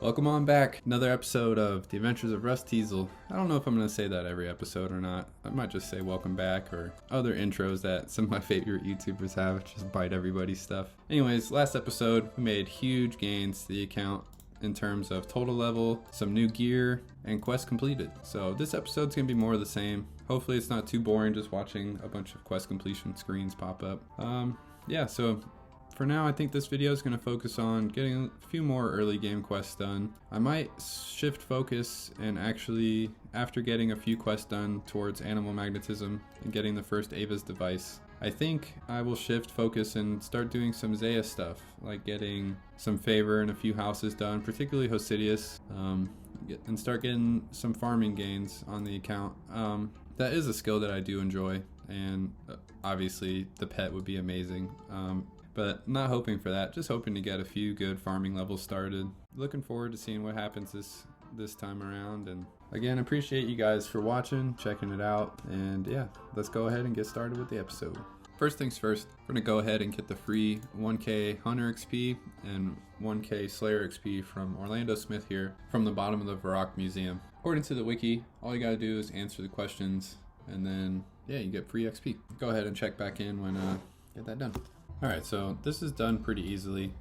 Welcome on back. Another episode of The Adventures of Rusteazzle. I don't know if I'm going to say that every episode or not. I might just say welcome back or other intros that some of my favorite YouTubers have. Just bite everybody's stuff. Anyways, last episode we made huge gains to the account in terms of total level, some new gear, and quest completed. So this episode's going to be more of the same. Hopefully it's not too boring just watching a bunch of quest completion screens pop up. So for now, I think this video is going to focus on getting a few more early game quests done. I might shift focus and actually, after getting a few quests done towards animal magnetism and getting the first Ava's device, I think I will shift focus and start doing some Zaya stuff, like getting some favor and a few houses done, particularly Hosidius, and start getting some farming gains on the account. That is a skill that I do enjoy, and obviously the pet would be amazing. But not hoping for that, just hoping to get a few good farming levels started. Looking forward to seeing what happens this time around. And again, appreciate you guys for watching, checking it out. And yeah, let's go ahead and get started with the episode. First things first, we're gonna go ahead and get the free 1k Hunter XP and 1k Slayer XP from Orlando Smith here from the bottom of the Varrock Museum. According to the wiki, all you gotta do is answer the questions and then yeah, you get free XP. Go ahead and check back in when get that done. Alright, so this is done pretty easily.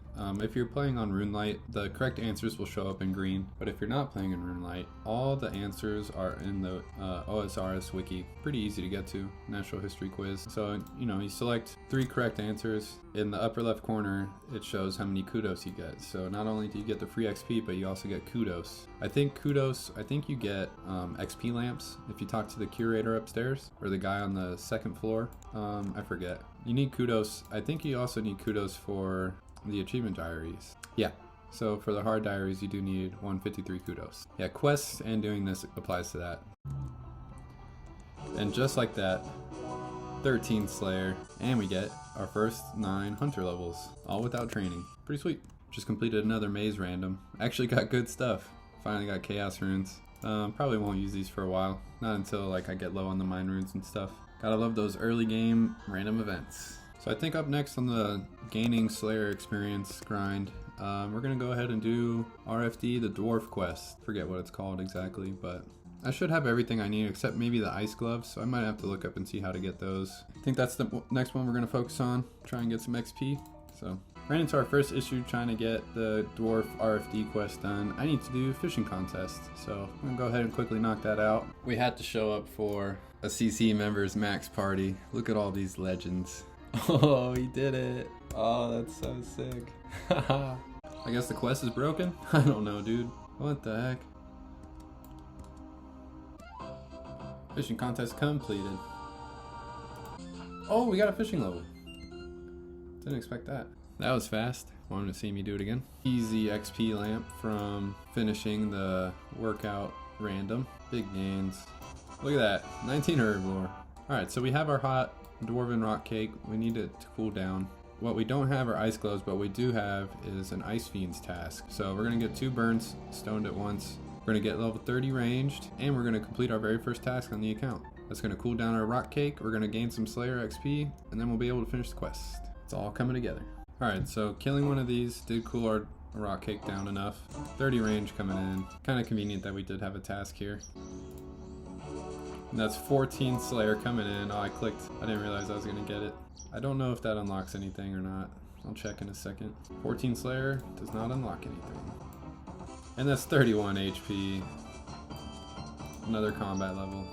If you're playing on RuneLite, the correct answers will show up in green, but if you're not playing in RuneLite, all the answers are in the OSRS wiki. Pretty easy to get to, natural history quiz. So, you select 3 correct answers. In the upper left corner, it shows how many kudos you get. So not only do you get the free XP, but you also get kudos. I think you get XP lamps if you talk to the curator upstairs, or the guy on the second floor. I forget. You need kudos. I think you also need kudos for the achievement diaries. Yeah, so for the hard diaries you do need 153 kudos. Yeah, quests and doing this applies to that. And just like that, 13 Slayer, and we get our first 9 Hunter levels, all without training. Pretty sweet. Just completed another maze random. Actually got good stuff. Finally got Chaos runes. Probably won't use these for a while. Not until I get low on the mine runes and stuff. Gotta love those early game random events. So I think up next on the gaining Slayer experience grind, we're gonna go ahead and do RFD, the dwarf quest. Forget what it's called exactly, but I should have everything I need except maybe the ice gloves, so I might have to look up and see how to get those. I think that's the next one we're gonna focus on, try and get some XP. So ran into our first issue trying to get the dwarf RFD quest done. I need to do fishing contest, so I'm gonna go ahead and quickly knock that out. We had to show up for a CC members max party. Look at all these legends. Oh, he did it. Oh, that's so sick. I guess the quest is broken? I don't know, dude. What the heck? Fishing contest completed. Oh, we got a fishing level. Didn't expect that. That was fast. Wanted to see me do it again. Easy XP lamp from finishing the workout random. Big gains. Look at that. 19 herbivore. Alright, so we have our hot dwarven rock cake. We need it to cool down. What we don't have are ice gloves, but we do have is an ice fiends task. So we're gonna get 2 burns stoned at once. We're gonna get level 30 ranged, and we're gonna complete our very first task on the account. That's gonna cool down our rock cake. We're gonna gain some Slayer XP, and then we'll be able to finish the quest. It's all coming together. Alright, so killing one of these did cool our rock cake down enough. 30 range coming in. Kind of convenient that we did have a task here. And that's 14 Slayer coming in. Oh, I clicked. I didn't realize I was gonna get it. I don't know if that unlocks anything or not. I'll check in a second. 14 Slayer does not unlock anything. And that's 31 HP. Another combat level.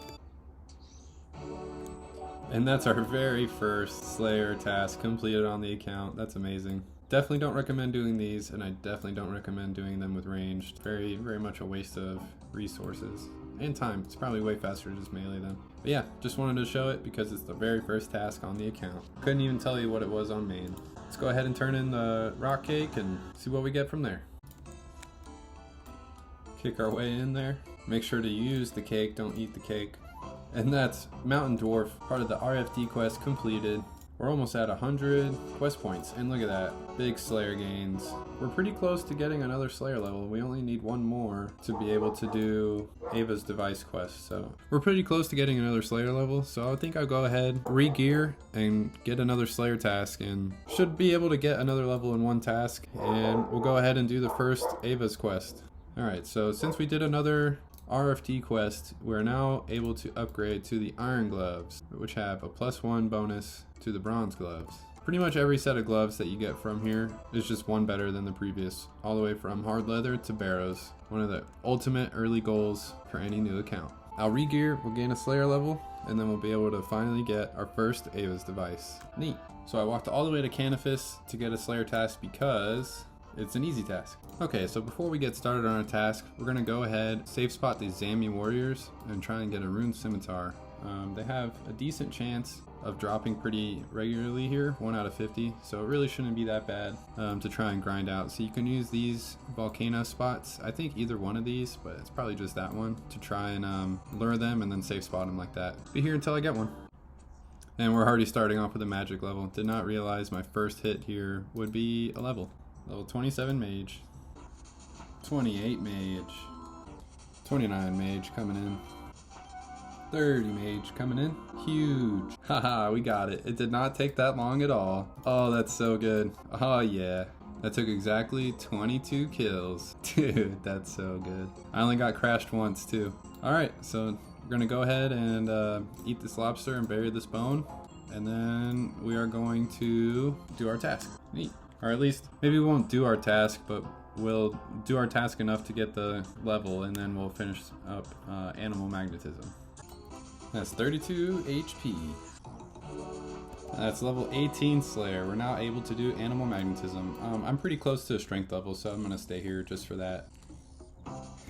And that's our very first Slayer task completed on the account. That's amazing. Definitely don't recommend doing these, and I definitely don't recommend doing them with ranged. Very, very much a waste of resources. And time. It's probably way faster to just melee them. But yeah, just wanted to show it because it's the very first task on the account. Couldn't even tell you what it was on main. Let's go ahead and turn in the rock cake and see what we get from there. Kick our way in there. Make sure to use the cake, don't eat the cake. And that's Mountain Dwarf, part of the RFD quest completed. We're almost at 100 quest points, and look at that, big Slayer gains. We're pretty close to getting another Slayer level. We only need one more to be able to do Ava's device quest, so we're pretty close to getting another Slayer level, so I think I'll go ahead, re-gear, and get another Slayer task, and should be able to get another level in one task, and we'll go ahead and do the first Ava's quest. Alright, so since we did another RFD quest, we're now able to upgrade to the iron gloves, which have a +1 bonus to the bronze gloves. Pretty much every set of gloves that you get from here is just one better than the previous, all the way from hard leather to barrows. One of the ultimate early goals for any new account. I'll re-gear, we'll gain a Slayer level, and then we'll be able to finally get our first Ava's device. Neat. So I walked all the way to Canifis to get a Slayer task because it's an easy task. Okay, so before we get started on our task, we're gonna go ahead, safe spot these Zami warriors, and try and get a rune scimitar. They have a decent chance of dropping pretty regularly here, 1 out of 50, so it really shouldn't be that bad to try and grind out. So you can use these volcano spots, I think either one of these, but it's probably just that one, to try and lure them and then safe spot them like that. Be here until I get one. And we're already starting off with a magic level. Did not realize my first hit here would be a level 27 mage, 28 mage, 29 mage coming in, 30 mage coming in. Huge. Haha, we got it. It did not take that long at all. Oh, that's so good. Oh yeah. That took exactly 22 kills. Dude, that's so good. I only got crashed once too. Alright, so we're gonna go ahead and eat this lobster and bury this bone. And then we are going to do our task. Neat. Or at least, maybe we won't do our task, but we'll do our task enough to get the level, and then we'll finish up animal magnetism. That's 32 HP. That's level 18 Slayer. We're now able to do animal magnetism. I'm pretty close to a strength level, so I'm gonna stay here just for that.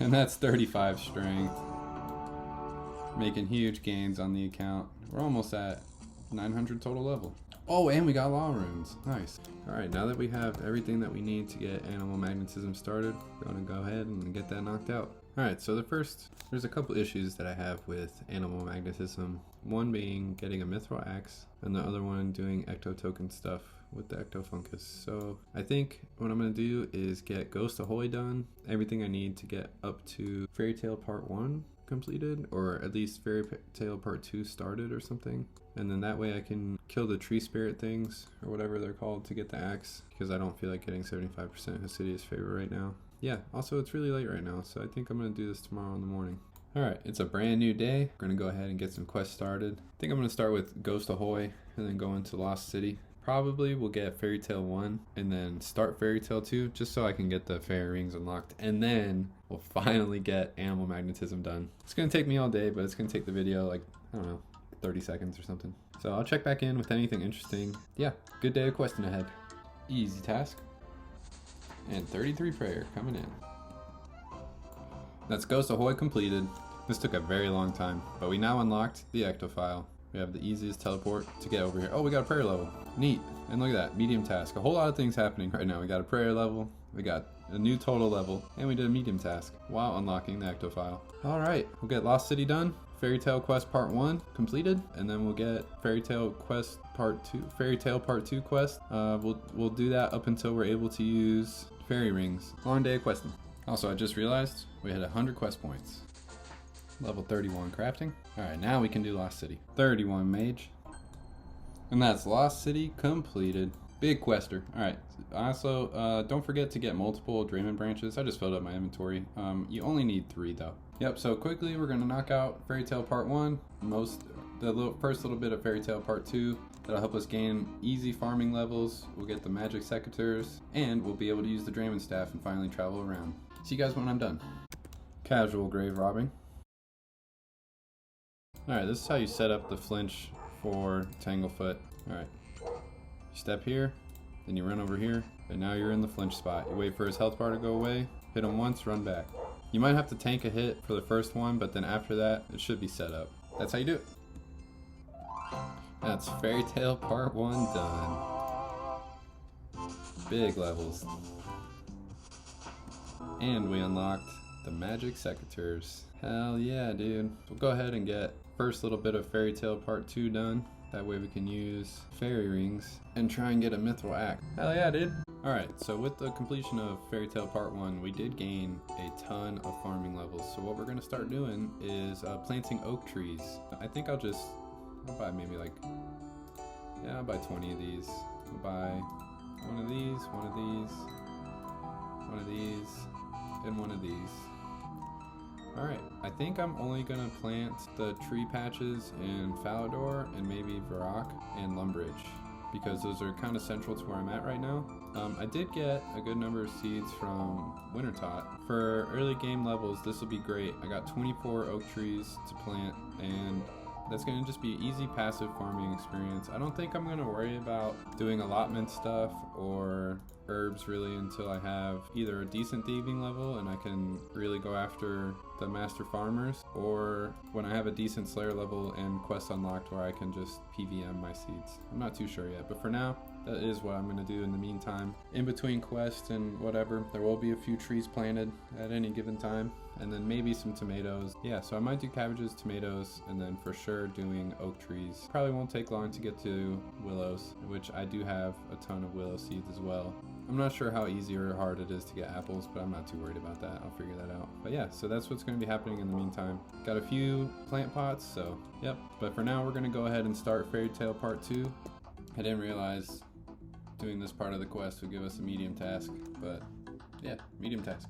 And that's 35 strength. Making huge gains on the account. We're almost at 900 total level. Oh, and we got law runes. Nice. Alright, now that we have everything that we need to get animal magnetism started, we're gonna go ahead and get that knocked out. Alright, so there's a couple issues that I have with animal magnetism. One being getting a mithril axe, and the other one doing ecto token stuff with the ecto fungus. So I think what I'm gonna do is get Ghost Ahoy done, everything I need to get up to Fairy Tale Part 1 completed, or at least Fairy Tale Part 2 started or something. And then that way I can kill the tree spirit things, or whatever they're called, to get the axe, because I don't feel like getting 75% Hasidious favor right now. Yeah, also it's really late right now, so I think I'm going to do this tomorrow in the morning. Alright, it's a brand new day. We're going to go ahead and get some quests started. I think I'm going to start with Ghost Ahoy, and then go into Lost City. Probably we'll get Fairy Tale 1, and then start Fairy Tale 2, just so I can get the fairy rings unlocked, and then we'll finally get animal magnetism done. It's going to take me all day, but it's going to take the video like, I don't know, 30 seconds or something. So I'll check back in with anything interesting. Yeah, good day of questing ahead. Easy task. And 33 prayer coming in. That's Ghost Ahoy completed. This took a very long time, but we now unlocked the ectophile. We have the easiest teleport to get over here. Oh, we got a prayer level. Neat. And look at that, medium task. A whole lot of things happening right now. We got a prayer level, we got a new total level, and we did a medium task while unlocking the ectophile. Alright, we'll get Lost City done. Fairy Tale Quest Part 1 completed, and then we'll get Fairy Tale Quest Part 2, Fairy Tale Part 2 quest. We'll do that up until we're able to use fairy rings. Long day of questing. Also, I just realized we had 100 quest points. Level 31 crafting. Alright, now we can do Lost City. 31 mage. And that's Lost City completed. Big quester. Alright, also, don't forget to get multiple Draymond branches. I just filled up my inventory. You only need 3 though. Yep, so quickly we're going to knock out Fairy Tale Part 1, first little bit of Fairy Tale Part 2. That'll help us gain easy farming levels. We'll get the magic secateurs, and we'll be able to use the Draymond staff and finally travel around. See you guys when I'm done. Casual grave robbing. Alright, this is how you set up the flinch for Tanglefoot. Alright, you step here, then you run over here, and now you're in the flinch spot. You wait for his health bar to go away, hit him once, run back. You might have to tank a hit for the first one, but then after that, it should be set up. That's how you do it. That's Fairy Tale Part 1 done. Big levels. And we unlocked the magic secateurs. Hell yeah, dude. We'll go ahead and get first little bit of Fairy Tale Part 2 done. That way we can use fairy rings and try and get a mithril axe. Hell yeah, dude. Alright, so with the completion of Fairy Tale Part 1, we did gain a ton of farming levels. So what we're going to start doing is planting oak trees. I think I'll buy maybe I'll buy 20 of these. I'll buy one of these, one of these, one of these, in one of these. Alright, I think I'm only going to plant the tree patches in Falador and maybe Varrock and Lumbridge, because those are kind of central to where I'm at right now. I did get a good number of seeds from Wintertot. For early game levels, this will be great. I got 24 oak trees to plant, and that's going to just be easy passive farming experience. I don't think I'm going to worry about doing allotment stuff or herbs really until I have either a decent thieving level and I can really go after the master farmers, or when I have a decent slayer level and quest unlocked where I can just PVM my seeds. I'm not too sure yet, but for now that is what I'm going to do in the meantime. In between quests and whatever, there will be a few trees planted at any given time, and then maybe some tomatoes. Yeah, so I might do cabbages, tomatoes, and then for sure doing oak trees. Probably won't take long to get to willows, which I do have a ton of willow seeds as well. I'm not sure how easy or hard it is to get apples, but I'm not too worried about that. I'll figure that out. But yeah, so that's what's going to be happening in the meantime. Got a few plant pots, so yep. But for now, we're going to go ahead and start Fairy Tale Part 2. I didn't realize doing this part of the quest would give us a medium task, but yeah, medium task.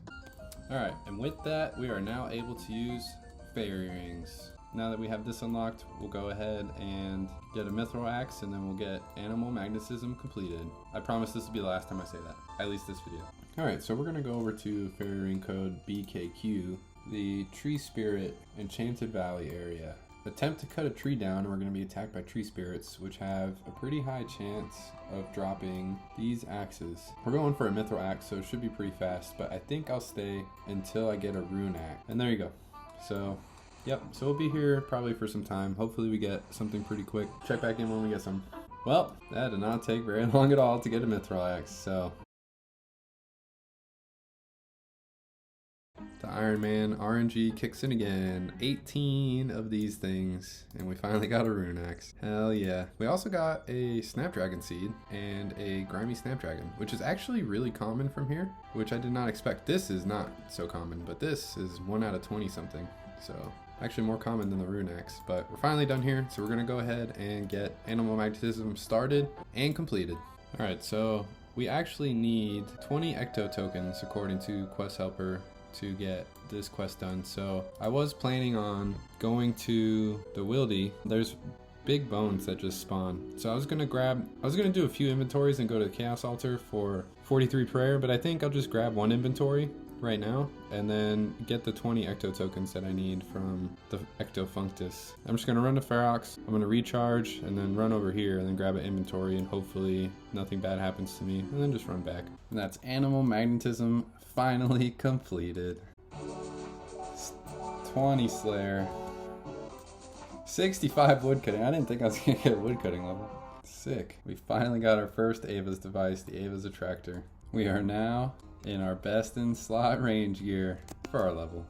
Alright, and with that, we are now able to use fairy rings. Now that we have this unlocked, we'll go ahead and get a mithril axe, and then we'll get animal magnetism completed. I promise this will be the last time I say that, at least this video. Alright, so we're going to go over to fairy ring code BKQ, the Tree Spirit Enchanted Valley area. Attempt to cut a tree down and we're going to be attacked by tree spirits, which have a pretty high chance of dropping these axes. We're going for a mithril axe, so it should be pretty fast, but I think I'll stay until I get a rune axe. And there you go. So yep, so we'll be here probably for some time. Hopefully we get something pretty quick. Check back in when we get some. Well, that did not take very long at all to get a mithril axe, so the Iron Man RNG kicks in again. 18 of these things, and we finally got a rune axe. Hell yeah. We also got a snapdragon seed and a grimy snapdragon, which is actually really common from here, which I did not expect. This is not so common, but this is 1 out of 20 something, so actually more common than the rune axe. But we're finally done here, so we're gonna go ahead and get animal magnetism started and completed. All right, so we actually need 20 ecto tokens according to quest helper to get this quest done. So I was planning on going to the Wildy. There's big bones that just spawn. So I was gonna do a few inventories and go to the Chaos Altar for 43 prayer, but I think I'll just grab one inventory right now and then get the 20 ecto tokens that I need from the ecto functus. I'm just gonna run to Ferox, I'm gonna recharge and then run over here and then grab an inventory, and hopefully nothing bad happens to me, and then just run back. And that's animal magnetism finally completed. 20 Slayer, 65 woodcutting. I didn't think I was gonna get a woodcutting level. Sick. We finally got our first Ava's device, the Ava's attractor. We are now in our best in slot range gear for our level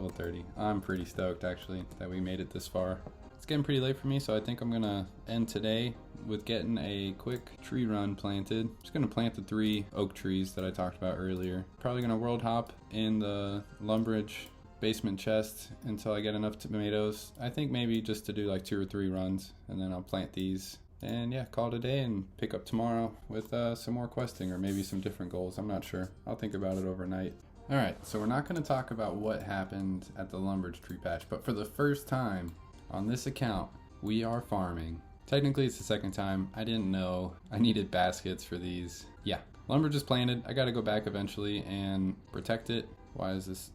30. I'm pretty stoked actually that we made it this far. It's getting pretty late for me, so I think I'm gonna end today with getting a quick tree run planted. Just gonna plant the 3 oak trees that I talked about earlier. Probably gonna world hop in the Lumbridge basement chest until I get enough tomatoes. I think maybe just to do like 2 or 3 runs, and then I'll plant these. And yeah, call it a day and pick up tomorrow with some more questing or maybe some different goals. I'm not sure. I'll think about it overnight. Alright, so we're not going to talk about what happened at the Lumbridge tree patch, but for the first time on this account, we are farming. Technically it's the second time. I didn't know I needed baskets for these. Yeah, Lumbridge is planted. I got to go back eventually and protect it. Why is this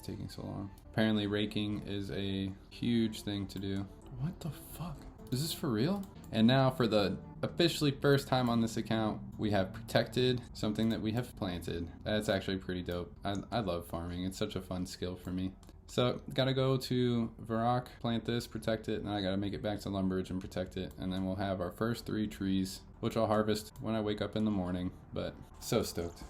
taking so long? Apparently raking is a huge thing to do. What the fuck? Is this for real? And now for the officially first time on this account, we have protected something that we have planted. That's actually pretty dope. I love farming. It's such a fun skill for me. So gotta go to Varrock, plant this, protect it, and I gotta make it back to Lumbridge and protect it. And then we'll have our first 3 trees, which I'll harvest when I wake up in the morning. But so stoked.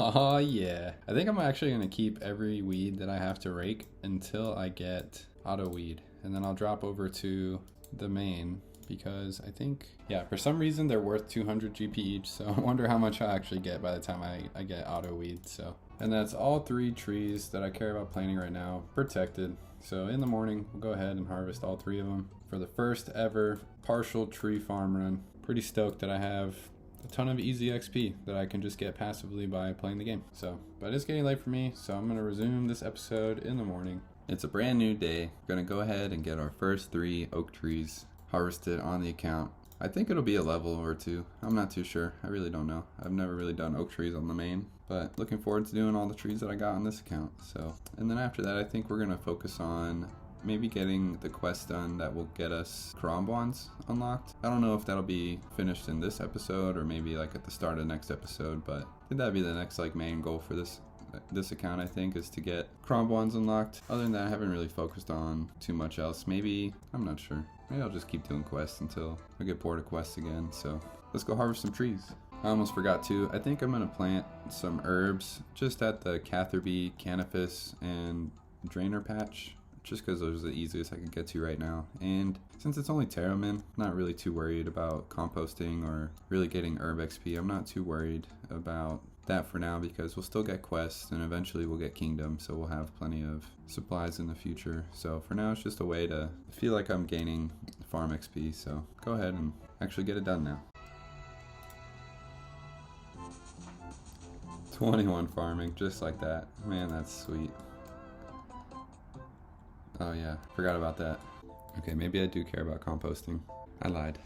Oh yeah. I think I'm actually going to keep every weed that I have to rake until I get auto weed. And then I'll drop over to the main because I think, yeah, for some reason they're worth 200 GP each. So I wonder how much I'll actually get by the time I get auto weed. So, and that's all 3 trees that I care about planting right now protected. So in the morning, we'll go ahead and harvest all 3 of them for the first ever partial tree farm run. pretty stoked that I have a ton of easy XP that I can just get passively by playing the game. So, but it's getting late for me, so I'm gonna resume this episode in the morning. It's a brand new day. We're gonna go ahead and get our first 3 oak trees harvested on the account. I think it'll be a level or 2. I'm not too sure. I really don't know. I've never really done oak trees on the main, but looking forward to doing all the trees that I got on this account. So, and then after that, I think we're gonna focus on maybe getting the quest done that will get us Kronbons unlocked. I don't know if that'll be finished in this episode or maybe like at the start of the next episode, but I think that'd be the next like main goal for this account, I think, is to get Kronbons unlocked. Other than that, I haven't really focused on too much else. Maybe, I'm not sure. Maybe I'll just keep doing quests until I get bored of quests again. So let's go harvest some trees. I almost forgot to. I think I'm gonna plant some herbs just at the Catherby, Canopus, and Drainer patch, just because those are the easiest I can get to right now. And since it's only Terramin, I'm not really too worried about composting or really getting herb XP. I'm not too worried about that for now because we'll still get quests and eventually we'll get Kingdom, so we'll have plenty of supplies in the future. So for now, it's just a way to feel like I'm gaining farm XP. So go ahead and actually get it done now. 21 farming, just like that. Man, that's sweet. Oh yeah, forgot about that. Okay, maybe I do care about composting. I lied.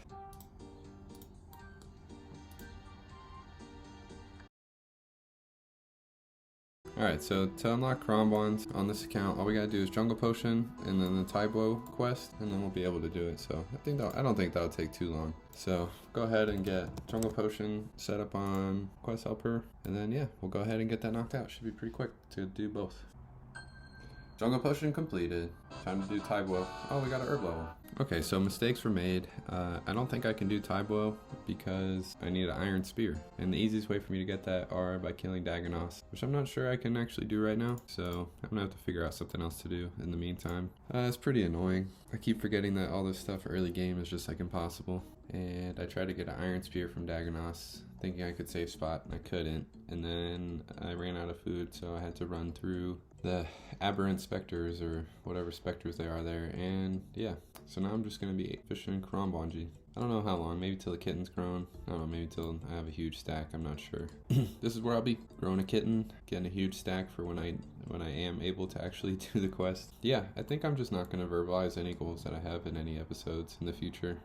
Alright, so to unlock Kronbons on this account, all we gotta do is Jungle Potion and then the Taibo quest, and then we'll be able to do it. So I don't think that'll take too long. So go ahead and get Jungle Potion set up on Quest Helper, and then yeah, we'll go ahead and get that knocked out. Should be pretty quick to do both. Jungle Potion completed. Time to do Taibo. Oh, we got an herb level. Okay, so mistakes were made. I don't think I can do Taibo because I need an Iron Spear. And the easiest way for me to get that are by killing Dagonos, which I'm not sure I can actually do right now. So I'm gonna have to figure out something else to do in the meantime. It's pretty annoying. I keep forgetting that all this stuff early game is just like impossible. And I tried to get an Iron Spear from Dagonos, thinking I could save spot, and I couldn't. And then I ran out of food, so I had to run through the aberrant specters or whatever specters they are there, and yeah, so now I'm just gonna be fishing Kronbonji. I don't know how long, maybe till the kitten's grown. I don't know, maybe till I have a huge stack, I'm not sure. This is where I'll be, growing a kitten, getting a huge stack for when I am able to actually do the quest. Yeah, I think I'm just not gonna verbalize any goals that I have in any episodes in the future,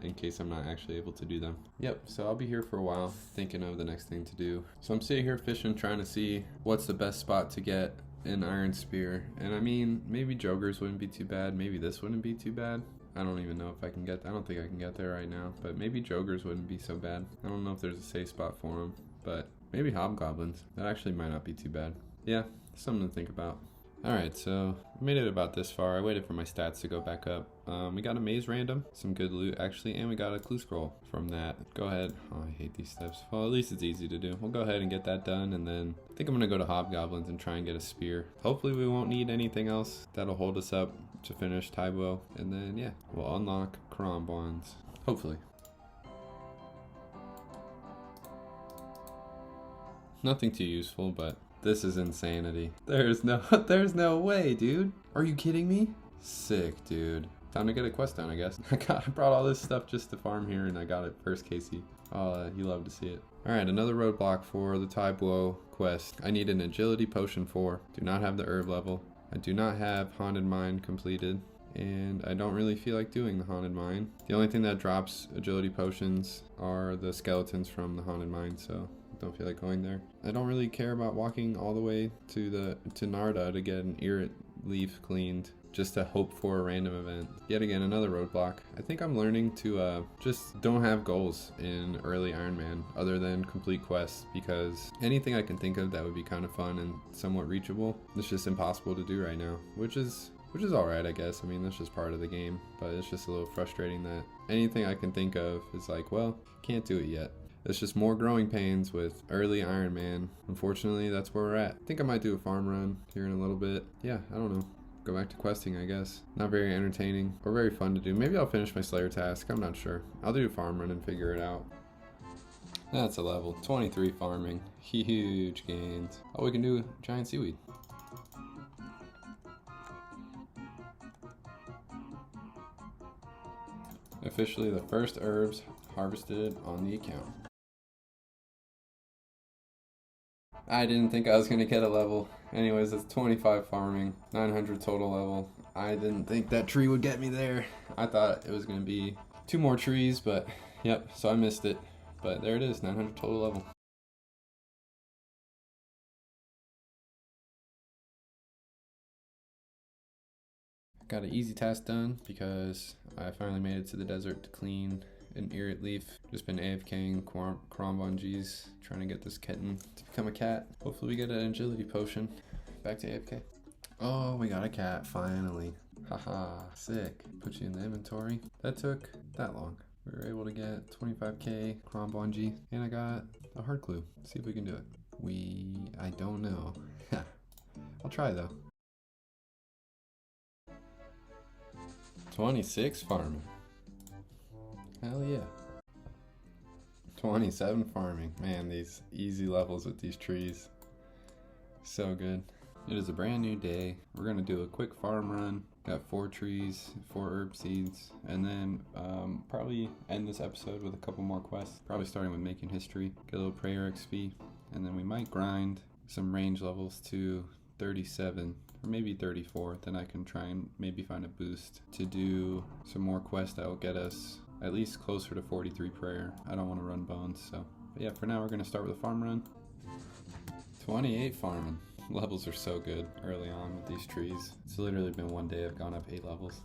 in case I'm not actually able to do them. Yep, so I'll be here for a while, thinking of the next thing to do. So I'm sitting here fishing, trying to see what's the best spot to get an Iron Spear. And I mean, maybe Jogers wouldn't be too bad, maybe this wouldn't be too bad. I don't even know if I can get, I don't think I can get there right now, but maybe Jogers wouldn't be so bad. I don't know if there's a safe spot for them, but maybe Hobgoblins. That actually might not be too bad. Yeah, something to think about. Alright, so I made it about this far. I waited for my stats to go back up. We got a maze random, some good loot actually, and we got a clue scroll from that. Go ahead. Oh, I hate these steps. Well, at least it's easy to do. We'll go ahead and get that done, and then I think I'm gonna go to Hobgoblins and try and get a spear. Hopefully we won't need anything else that'll hold us up to finish Taibo, and then yeah, we'll unlock Kronbons. Hopefully. Nothing too useful, but this is insanity. There's no way, dude. Are you kidding me? Sick, dude. Time to get a quest done, I guess. I brought all this stuff just to farm here, and I got it first, Casey. Oh, you love to see it. Alright, another roadblock for the Taibo quest. I need an agility potion for. Do not have the herb level. I do not have Haunted Mine completed, and I don't really feel like doing the Haunted Mine. The only thing that drops agility potions are the skeletons from the Haunted Mine, so don't feel like going there. I don't really care about walking all the way to Narda to get an Irrit leaf cleaned just to hope for a random event. Yet again, another roadblock. I think I'm learning to just don't have goals in early Iron Man other than complete quests, because anything I can think of that would be kind of fun and somewhat reachable, it's just impossible to do right now, which is alright, I guess. I mean, that's just part of the game, but it's just a little frustrating that anything I can think of is like, well, can't do it yet. It's just more growing pains with early Iron Man. Unfortunately, that's where we're at. I think I might do a farm run here in a little bit. Yeah, I don't know. Go back to questing, I guess. Not very entertaining or very fun to do. Maybe I'll finish my Slayer task. I'm not sure. I'll do a farm run and figure it out. That's a level. 23 farming. Huge gains. Oh, we can do giant seaweed. Officially the first herbs harvested on the account. I didn't think I was going to get a level. Anyways, it's 25 farming, 900 total level. I didn't think that tree would get me there. I thought it was going to be 2 more trees, but yep, so I missed it. But there it is, 900 total level. Got an easy task done because I finally made it to the desert to clean an irrit leaf. Just been AFKing Cronbungees, trying to get this kitten to become a cat. Hopefully we get an agility potion. Back to AFK. Oh, we got a cat, finally. Haha, sick. Put you in the inventory. That took that long. We were able to get 25k Cronbungee, and I got a hard clue. See if we can do it. I don't know. I'll try though. 26 farming. Hell yeah. 27 farming. Man, these easy levels with these trees. So good. It is a brand new day. We're gonna do a quick farm run. Got 4 trees, 4 herb seeds, and then probably end this episode with a couple more quests. Probably starting with making history, get a little prayer XP, and then we might grind some range levels to 37 or maybe 34. Then I can try and maybe find a boost to do some more quests that will get us at least closer to 43 prayer. I don't want to run bones, so but yeah, for now we're gonna start with a farm run. 28 farming. Levels are so good early on with these trees. It's literally been one day I've gone up 8 levels.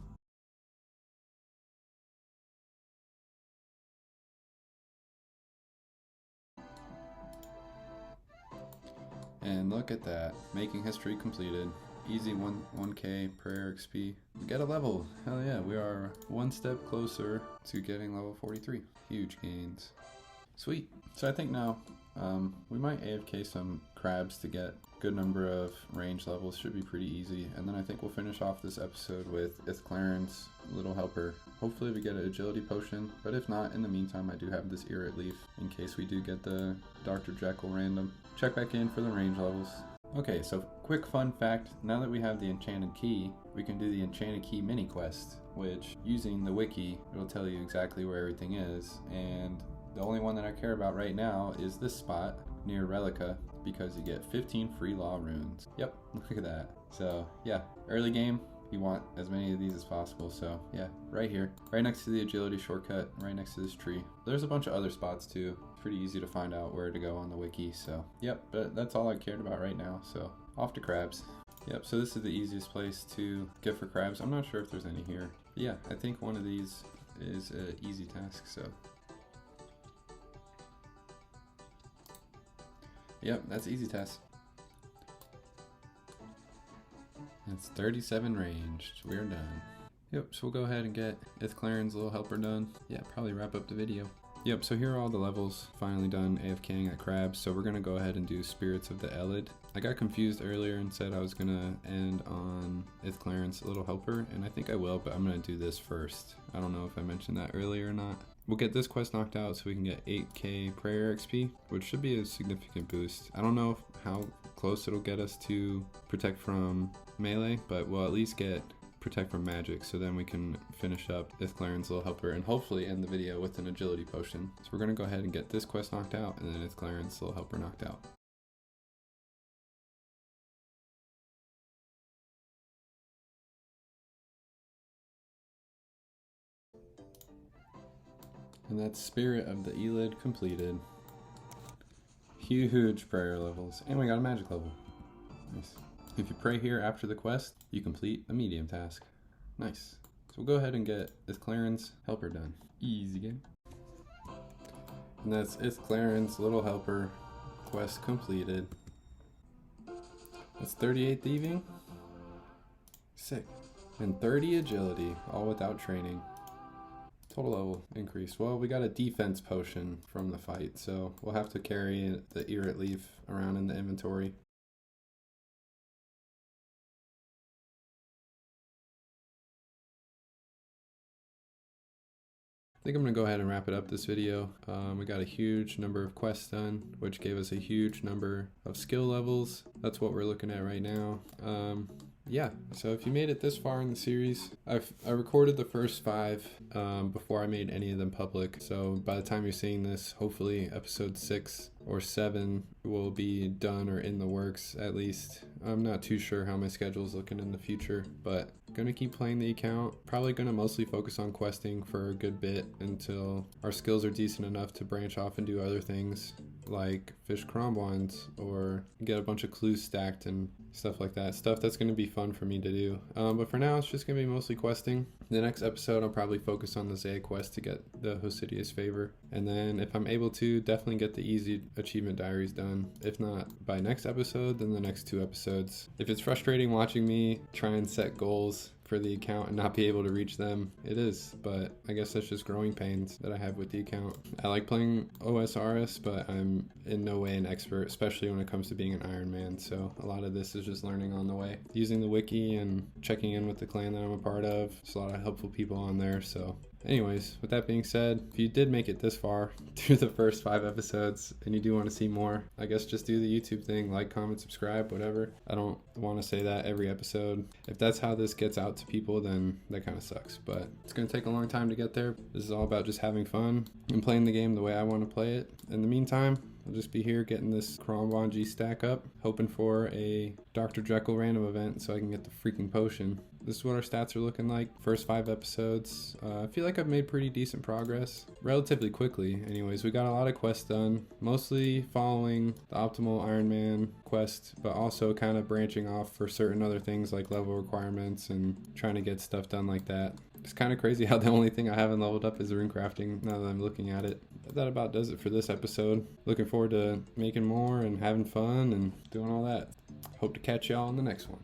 And look at that, making history completed. Easy 1k prayer XP. We get a level, hell yeah, we are 1 step closer to getting level 43. Huge gains. Sweet. So I think now we might AFK some crabs to get a good number of range levels. Should be pretty easy. And then I think we'll finish off this episode with Ithclarin's little helper. Hopefully we get an agility potion, but if not, in the meantime I do have this irrit leaf in case we do get the Dr. Jekyll random. Check back in for the range levels. Okay, so quick fun fact, now that we have the enchanted key, we can do the enchanted key mini quest, which using the wiki, it'll tell you exactly where everything is, and the only one that I care about right now is this spot near Relica, because you get 15 free law runes. Yep, look at that. So yeah, early game, you want as many of these as possible. So yeah, right here, right next to the agility shortcut, right next to this tree. There's a bunch of other spots too. Pretty easy to find out where to go on the wiki. So yep, but that's all I cared about right now. So off to crabs. Yep, so this is the easiest place to get for crabs. I'm not sure if there's any here. But yeah, I think one of these is an easy task, so. Yep, that's easy task. That's 37 ranged. We're done. Yep, so we'll go ahead and get Ithclarin's little helper done. Yeah, probably wrap up the video. Yep, so here are all the levels. Finally done AFKing at crabs. So we're gonna go ahead and do Spirits of the Elid. I got confused earlier and said I was gonna end on Ithclarin's little helper, and I think I will, but I'm gonna do this first. I don't know if I mentioned that earlier or not. We'll get this quest knocked out so we can get 8k prayer XP, which should be a significant boost. I don't know how close it'll get us to protect from melee, but we'll at least get protect from magic, so then we can finish up Ithclarin's little helper and hopefully end the video with an agility potion. So we're gonna go ahead and get this quest knocked out and then Ithclarin's little helper knocked out. And that's Spirit of the Elid completed. Huge prayer levels, and we got a magic level. Nice. If you pray here after the quest, you complete a medium task. Nice. So we'll go ahead and get Ithclarin's helper done. Easy game. And that's Ithclarin's little helper quest completed. That's 38 thieving. Sick. And 30 agility, all without training. Total level increase. Well, we got a defense potion from the fight, so we'll have to carry the irrit leaf around in the inventory. I think I'm going to go ahead and wrap it up this video. We got a huge number of quests done, which gave us a huge number of skill levels. That's what we're looking at right now. yeah, so if you made it this far in the series, I recorded the first 5 before I made any of them public. So by the time you're seeing this, hopefully episode 6 or 7 will be done or in the works at least. I'm not too sure how my schedule is looking in the future, but gonna keep playing the account. Probably gonna mostly focus on questing for a good bit until our skills are decent enough to branch off and do other things like fish cromwans or get a bunch of clues stacked and stuff like that. Stuff that's going to be fun for me to do. But for now, it's just going to be mostly questing. The next episode, I'll probably focus on the Zaya quest to get the Hosidius favor. And then if I'm able to, definitely get the easy achievement diaries done. If not by next episode, then the next 2 episodes. If it's frustrating watching me try and set goals for the account and not be able to reach them, it is, but I guess that's just growing pains that I have with the account. I like playing OSRS, but I'm in no way an expert, especially when it comes to being an Iron Man, so a lot of this is just learning on the way. Using the wiki and checking in with the clan that I'm a part of. There's a lot of helpful people on there, so anyways, with that being said, if you did make it this far through the first 5 episodes and you do want to see more, I guess just do the YouTube thing, like, comment, subscribe, whatever. I don't want to say that every episode. If that's how this gets out to people, then that kind of sucks, but it's going to take a long time to get there. This is all about just having fun and playing the game the way I want to play it. In the meantime, I'll just be here getting this Cromwon G stack up, hoping for a Dr. Jekyll random event so I can get the freaking potion. This is what our stats are looking like. First 5 episodes. I feel like I've made pretty decent progress. Relatively quickly, anyways. We got a lot of quests done. Mostly following the optimal Iron Man quest, but also kind of branching off for certain other things like level requirements and trying to get stuff done like that. It's kind of crazy how the only thing I haven't leveled up is rune crafting now that I'm looking at it. But that about does it for this episode. Looking forward to making more and having fun and doing all that. Hope to catch y'all on the next one.